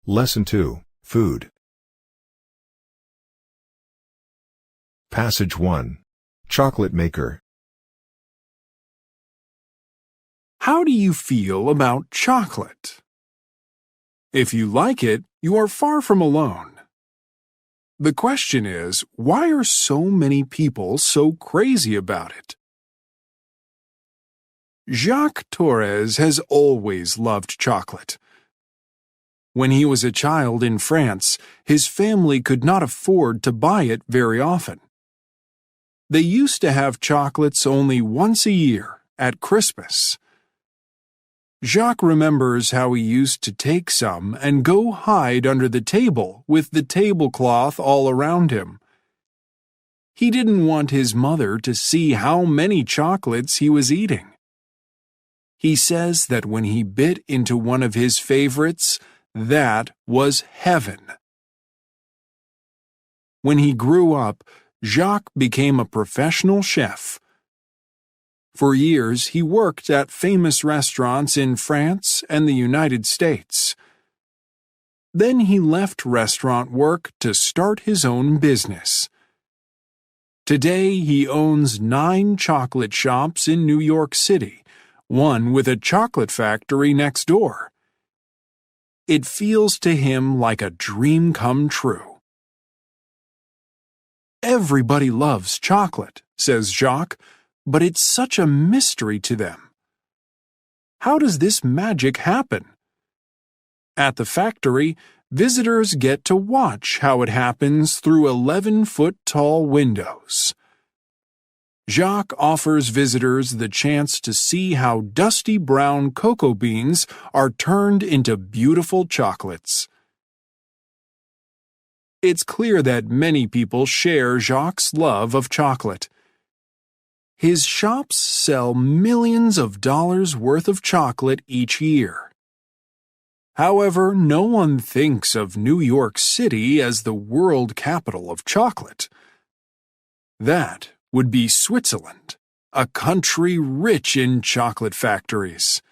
Lesson 2, Food. Passage 1. Chocolate maker. How do you feel about chocolate? If you like it, you are far from alone. The question is, why are so many people so crazy about it? Jacques Torres has always loved chocolate. When he was a child in France, his family could not afford to buy it very often. They used to have chocolates only once a year, at Christmas. Jacques remembers how he used to take some and go hide under the table with the tablecloth all around him. He didn't want his mother to see how many chocolates he was eating. He says that when he bit into one of his favorites, that was heaven. When he grew up, Jacques became a professional chef. For years, he worked at famous restaurants in France and the United States. Then he left restaurant work to start his own business. Today, he owns 9 chocolate shops in New York City, one with a chocolate factory next door. It feels to him like a dream come true. Everybody loves chocolate, says Jacques, but it's such a mystery to them. How does this magic happen? At the factory, visitors get to watch how it happens through 11-foot-tall windows. Jacques offers visitors the chance to see how dusty brown cocoa beans are turned into beautiful chocolates. It's clear that many people share Jacques' love of chocolate. His shops sell millions of dollars worth of chocolate each year. However, no one thinks of New York City as the world capital of chocolate. That would be Switzerland, a country rich in chocolate factories.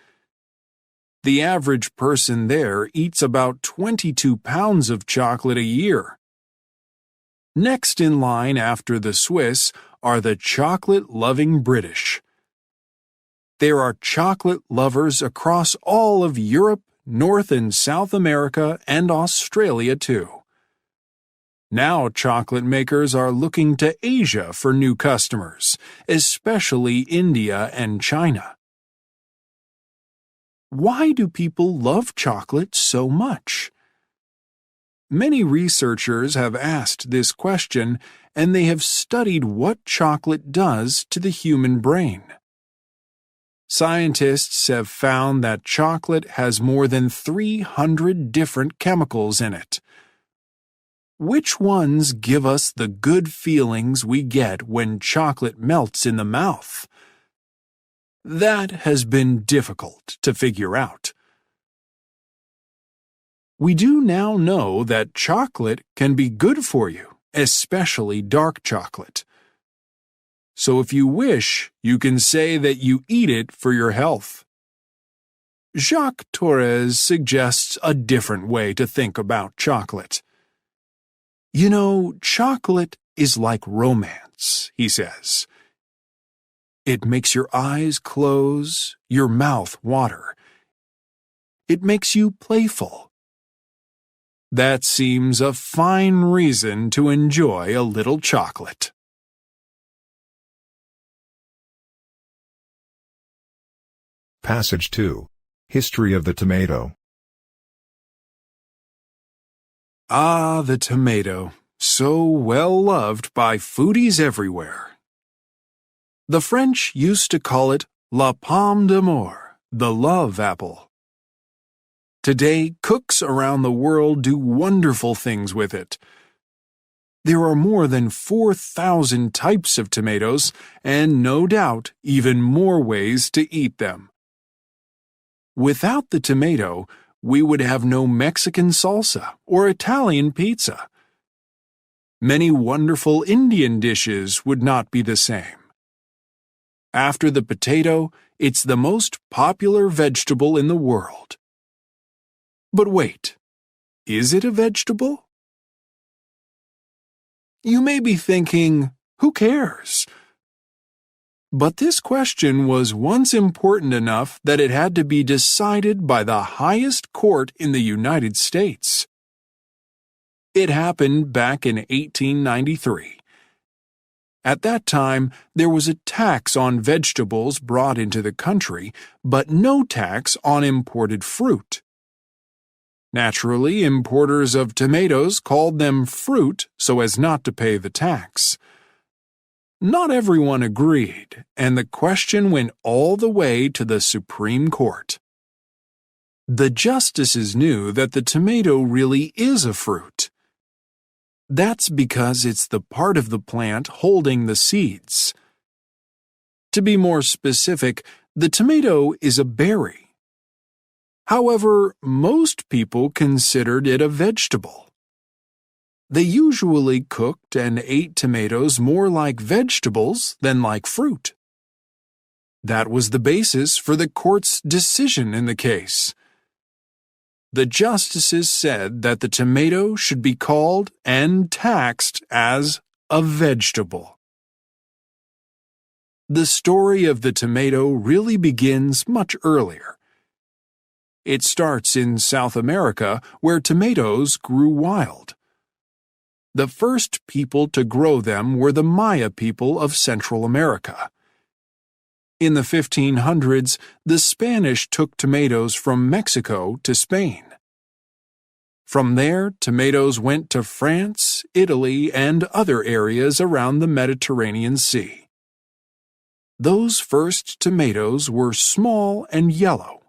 The average person there eats about 22 pounds of chocolate a year. Next in line after the Swiss are the chocolate-loving British. There are chocolate lovers across all of Europe, North and South America, and Australia too. Now chocolate makers are looking to Asia for new customers, especially India and China. Why do people love chocolate so much? Many researchers have asked this question, and they have studied what chocolate does to the human brain. Scientists have found that chocolate has more than 300 different chemicals in it. Which ones give us the good feelings we get when chocolate melts in the mouth? That has been difficult to figure out. We do now know that chocolate can be good for you, especially dark chocolate. So if you wish, you can say that you eat it for your health. Jacques Torres suggests a different way to think about chocolate. You know, chocolate is like romance, he says. It makes your eyes close, your mouth water. It makes you playful. That seems a fine reason to enjoy a little chocolate. Passage 2. History of the tomato. Ah, the tomato, so well loved by foodies everywhere. The French used to call it la pomme d'amour, the love apple. Today, cooks around the world do wonderful things with it. There are more than 4,000 types of tomatoes, and no doubt even more ways to eat them. Without the tomato, we would have no Mexican salsa or Italian pizza. Many wonderful Indian dishes would not be the same. After the potato, it's the most popular vegetable in the world. But wait, is it a vegetable? You may be thinking, who cares? But this question was once important enough that it had to be decided by the highest court in the United States. It happened back in 1893. At that time, there was a tax on vegetables brought into the country, but no tax on imported fruit. Naturally, importers of tomatoes called them fruit so as not to pay the tax. Not everyone agreed, and the question went all the way to the Supreme Court. The justices knew that the tomato really is a fruit. That's because it's the part of the plant holding the seeds. To be more specific, the tomato is a berry. However, most people considered it a vegetable. They usually cooked and ate tomatoes more like vegetables than like fruit. That was the basis for the court's decision in the case. The justices said that the tomato should be called and taxed as a vegetable. The story of the tomato really begins much earlier. It starts in South America, where tomatoes grew wild. The first people to grow them were the Maya people of Central America. In the 1500s, the Spanish took tomatoes from Mexico to Spain. From there, tomatoes went to France, Italy, and other areas around the Mediterranean Sea. Those first tomatoes were small and yellow.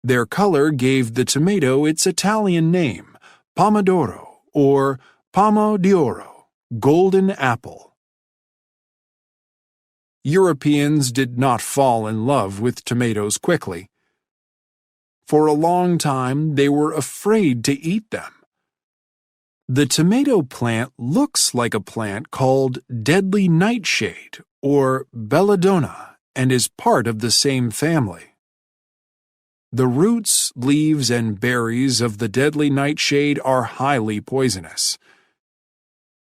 Their color gave the tomato its Italian name, Pomodoro, or Pomo d'Oro, golden apple. Europeans did not fall in love with tomatoes quickly. For a long time, they were afraid to eat them. The tomato plant looks like a plant called deadly nightshade, or belladonna, and is part of the same family. The roots, leaves, and berries of the deadly nightshade are highly poisonous.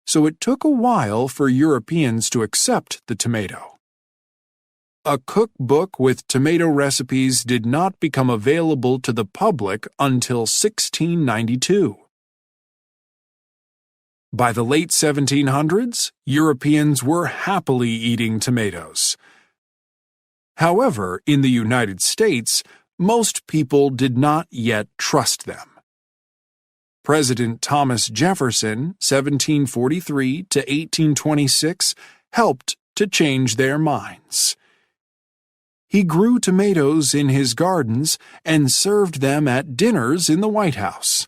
So it took a while for Europeans to accept the tomato. A cookbook with tomato recipes did not become available to the public until 1692. By the late 1700s, Europeans were happily eating tomatoes. However, in the United States, most people did not yet trust them. President Thomas Jefferson, 1743 to 1826, helped to change their minds. He grew tomatoes in his gardens and served them at dinners in the White House.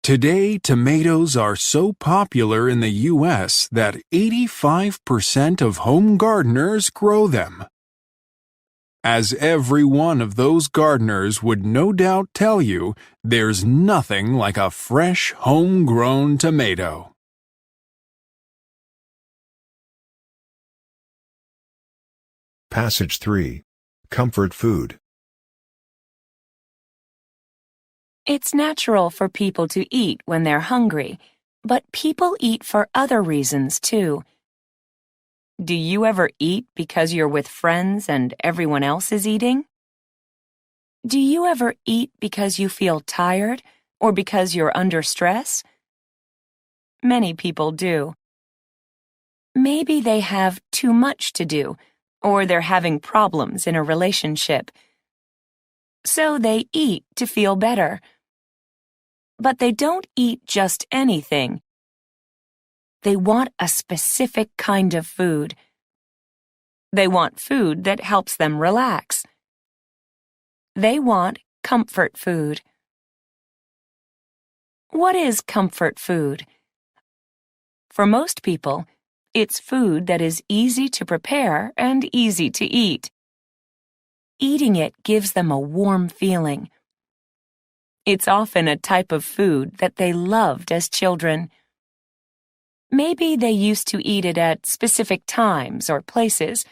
Today, tomatoes are so popular in the U.S. that 85% of home gardeners grow them. As every one of those gardeners would no doubt tell you, there's nothing like a fresh, homegrown tomato. Passage 3. Comfort food. It's natural for people to eat when they're hungry, but people eat for other reasons too. Do you ever eat because you're with friends and everyone else is eating? Do you ever eat because you feel tired or because you're under stress? Many people do. Maybe they have too much to do, or they're having problems in a relationship. So they eat to feel better. But they don't eat just anything. They want a specific kind of food. They want food that helps them relax. They want comfort food. What is comfort food? For most people, it's food that is easy to prepare and easy to eat. Eating it gives them a warm feeling. It's often a type of food that they loved as children. Maybe they used to eat it at specific times or places.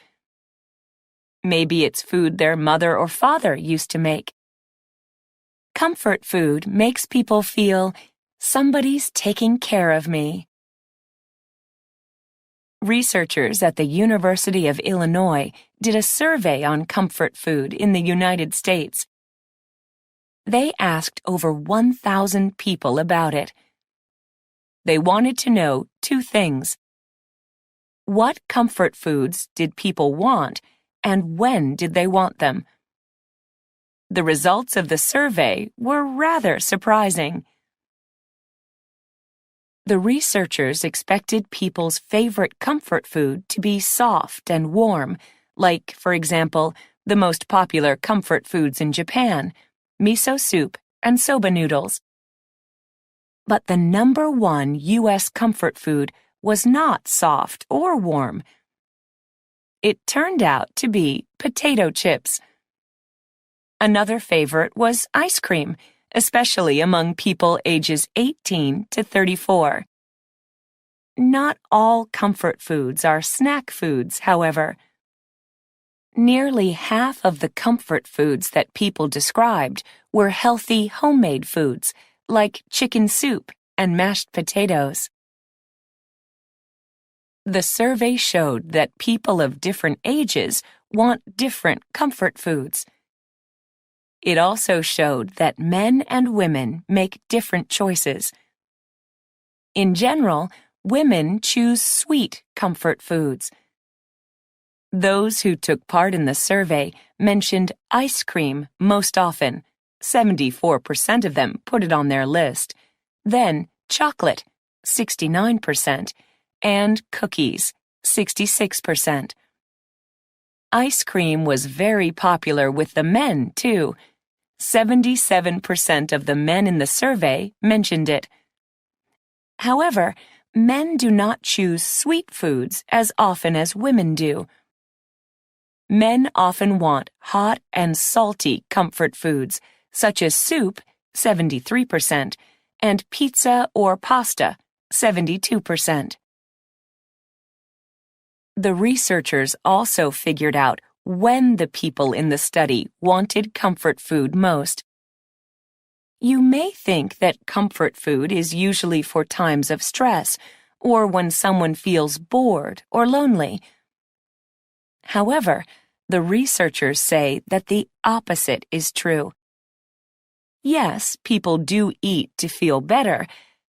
Maybe it's food their mother or father used to make. Comfort food makes people feel somebody's taking care of me. Researchers at the University of Illinois did a survey on comfort food in the United States. They asked over 1,000 people about it. They wanted to know two things. What comfort foods did people want, and when did they want them? The results of the survey were rather surprising. The researchers expected people's favorite comfort food to be soft and warm, like, for example, the most popular comfort foods in Japan, miso soup and soba noodles. But the number one U.S. comfort food was not soft or warm. It turned out to be potato chips. Another favorite was ice cream, especially among people ages 18 to 34. Not all comfort foods are snack foods, however. Nearly half of the comfort foods that people described were healthy homemade foods, like chicken soup and mashed potatoes. The survey showed that people of different ages want different comfort foods. It also showed that men and women make different choices. In general, women choose sweet comfort foods. Those who took part in the survey mentioned ice cream most often. 74% of them put it on their list. Then chocolate, 69%, and cookies, 66%. Ice cream was very popular with the men, too. 77% of the men in the survey mentioned it. However, men do not choose sweet foods as often as women do. Men often want hot and salty comfort foods, such as soup, 73%, and pizza or pasta, 72%. The researchers also figured out when the people in the study wanted comfort food most. You may think that comfort food is usually for times of stress or when someone feels bored or lonely. However, the researchers say that the opposite is true. Yes, people do eat to feel better,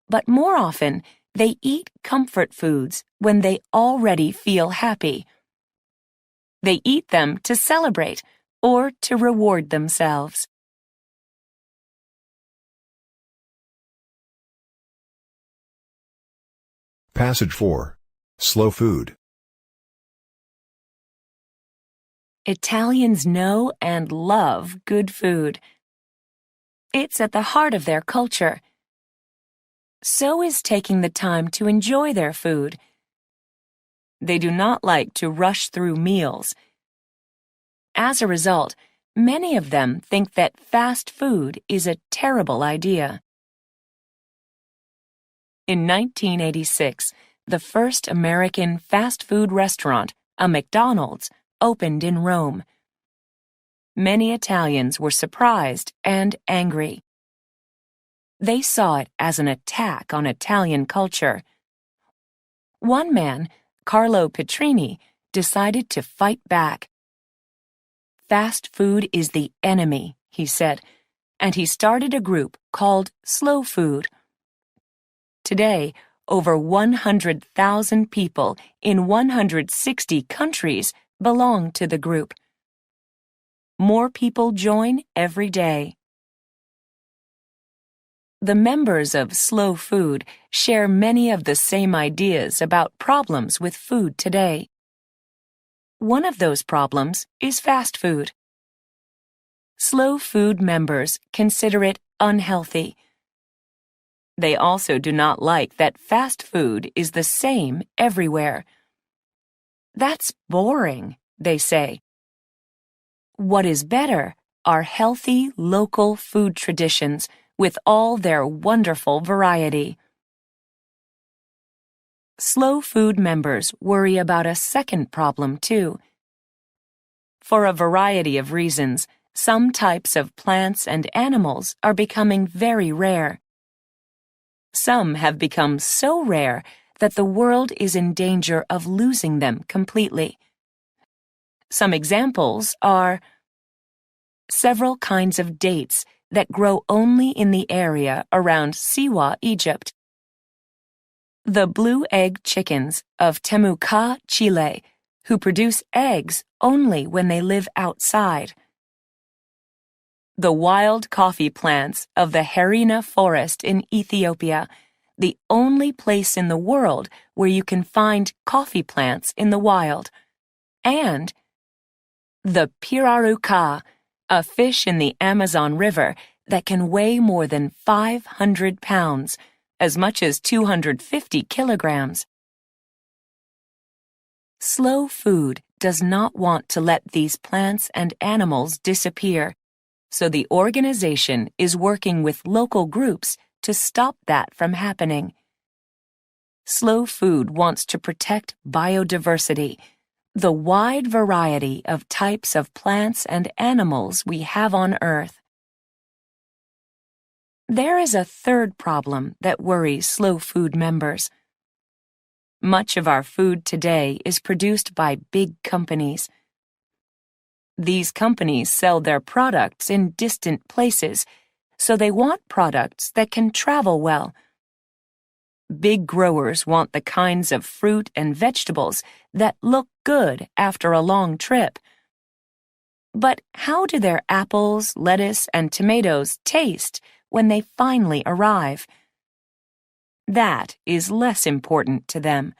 but more often, they eat comfort foods when they already feel happy. They eat them to celebrate or to reward themselves. Passage 4. Slow food. Italians know and love good food. It's at the heart of their culture. So is taking the time to enjoy their food. They do not like to rush through meals. As a result, many of them think that fast food is a terrible idea. In 1986, the first American fast food restaurant, a McDonald's, opened in Rome. Many Italians were surprised and angry. They saw it as an attack on Italian culture. One man, Carlo Petrini, decided to fight back. Fast food is the enemy, he said, and he started a group called Slow Food. Today, over 100,000 people in 160 countries belong to the group. More people join every day. The members of Slow Food share many of the same ideas about problems with food today. One of those problems is fast food. Slow Food members consider it unhealthy. They also do not like that fast food is the same everywhere. That's boring, they say. What is better are healthy local food traditions with all their wonderful variety. Slow Food members worry about a second problem, too. For a variety of reasons, Some types of plants and animals are becoming very rare. Some have become so rare that the world is in danger of losing them completely. Some examples are several kinds of dates that grow only in the area around Siwa, Egypt. The blue egg chickens of Temuca, Chile, who produce eggs only when they live outside. The wild coffee plants of the Harina forest in Ethiopia, the only place in the world where you can find coffee plants in the wild. And the piraruca, a fish in the Amazon River that can weigh more than 500 pounds, as much as 250 kilograms. Slow food does not want to let these plants and animals disappear, so the organization is working with local groups to stop that from happening. Slow food wants to protect biodiversity, the wide variety of types of plants and animals we have on Earth. There is a third problem that worries Slow Food members. Much of our food today is produced by big companies. These companies sell their products in distant places, so they want products that can travel well. Big growers want the kinds of fruit and vegetables that look good after a long trip. But how do their apples, lettuce, and tomatoes taste when they finally arrive? That is less important to them.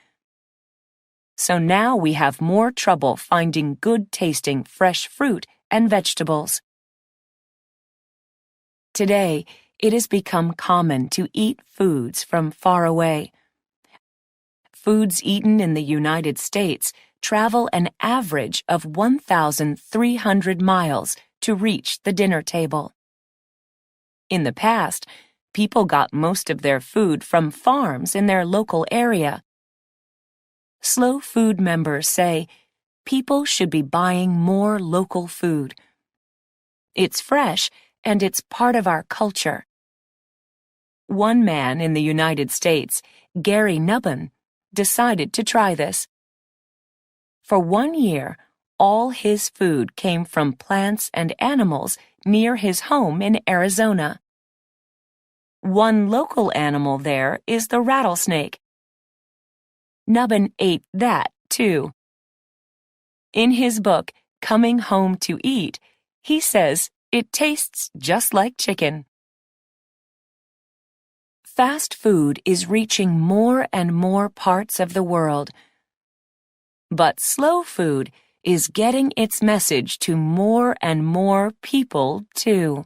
So now we have more trouble finding good-tasting fresh fruit and vegetables. Today, it has become common to eat foods from far away. Foods eaten in the United States travel an average of 1,300 miles to reach the dinner table. In the past, people got most of their food from farms in their local area. Slow Food members say people should be buying more local food. It's fresh and it's part of our culture. One man in the United States, Gary Nubbin, decided to try this. For 1 year, all his food came from plants and animals near his home in Arizona. One local animal there is the rattlesnake. Nubbin ate that, too. In his book, Coming Home to Eat, he says it tastes just like chicken. Fast food is reaching more and more parts of the world. But slow food is getting its message to more and more people, too.